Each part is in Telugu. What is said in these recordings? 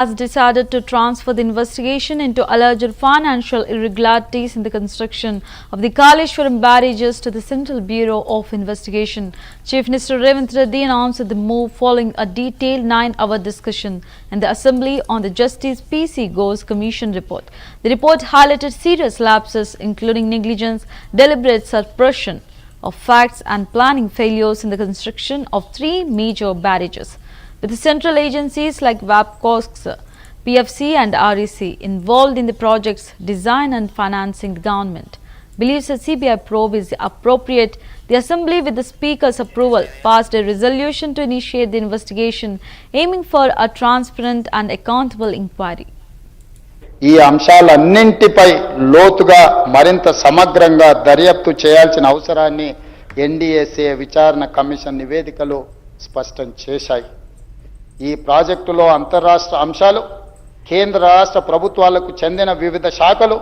has decided to transfer the investigation into alleged financial irregularities in the construction of the Kaleshwaram barrages to the Central Bureau of Investigation. Chief Minister Revanth Reddy announced the move following a detailed 9-hour discussion in the Assembly on the Justice P.C. Ghosh Commission report. The report highlighted serious lapses including negligence, deliberate suppression of facts and planning failures in the construction of 3 major barrages, with central agencies like WAPCOS, PFC and REC involved in the project's design and financing. The government believes a CBI probe is appropriate. The Assembly, with the Speaker's approval, passed a resolution to initiate the investigation, aiming for a transparent and accountable inquiry. ఈ అంశాలన్నింటిపై లోతుగా మరింత సమగ్రంగా దర్యాప్తు చేయాల్సిన అవసరాన్ని ఎన్డీఏసీ విచారణ కమిషన్ నివేదికలు స్పష్టం చేశాయి. ఈ ప్రాజెక్టులో అంతర్రాష్ట్ర అంశాలు, కేంద్ర రాష్ట్ర ప్రభుత్వాలకు చెందిన వివిధ శాఖలు,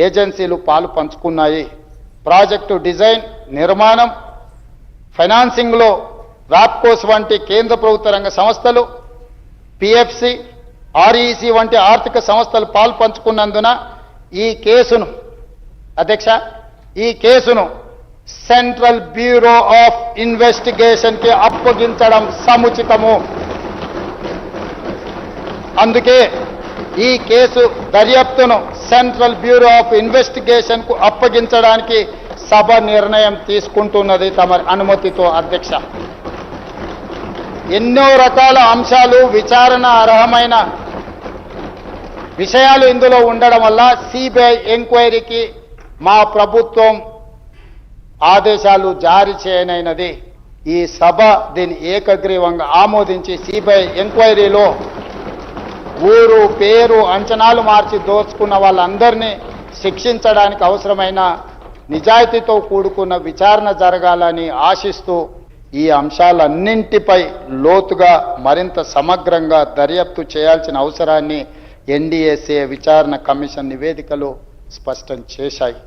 ఏజెన్సీలు పాలు పంచుకున్నాయి. ప్రాజెక్టు డిజైన్, నిర్మాణం, ఫైనాన్సింగ్లో వాప్కోస్ వంటి కేంద్ర ప్రభుత్వ రంగ సంస్థలు, పిఎఫ్సి, ఆర్ఈసి వంటి ఆర్థిక సంస్థలు పాలు పంచుకున్నందున ఈ కేసును సెంట్రల్ బ్యూరో ఆఫ్ ఇన్వెస్టిగేషన్ కి అప్పగించడం సముచితము. అందుకే ఈ కేసు దర్యాప్తును సెంట్రల్ బ్యూరో ఆఫ్ ఇన్వెస్టిగేషన్ కు అప్పగించడానికి సభ నిర్ణయం తీసుకుంటున్నది తమ అనుమతితో. అధ్యక్ష, ఎన్నో రకాల అంశాలు, విచారణ అర్హమైన విషయాలు ఇందులో ఉండడం వల్ల సిబిఐ ఎంక్వైరీకి మా ప్రభుత్వం ఆదేశాలు జారీ చేయనైనది. ఈ సభ దీన్ని ఏకగ్రీవంగా ఆమోదించి సిబిఐ ఎంక్వైరీలో ఊరు పేరు అంచనాలు మార్చి దోచుకున్న వాళ్ళందరినీ శిక్షించడానికి అవసరమైన నిజాయితీతో కూడుకున్న విచారణ జరగాలని ఆశిస్తూ ఈ అంశాలన్నింటిపై లోతుగా మరింత సమగ్రంగా దర్యాప్తు చేయాల్సిన అవసరాన్ని ఎన్డీఏసీ విచారణ కమిషన్ నివేదికలు స్పష్టం చేశాయి.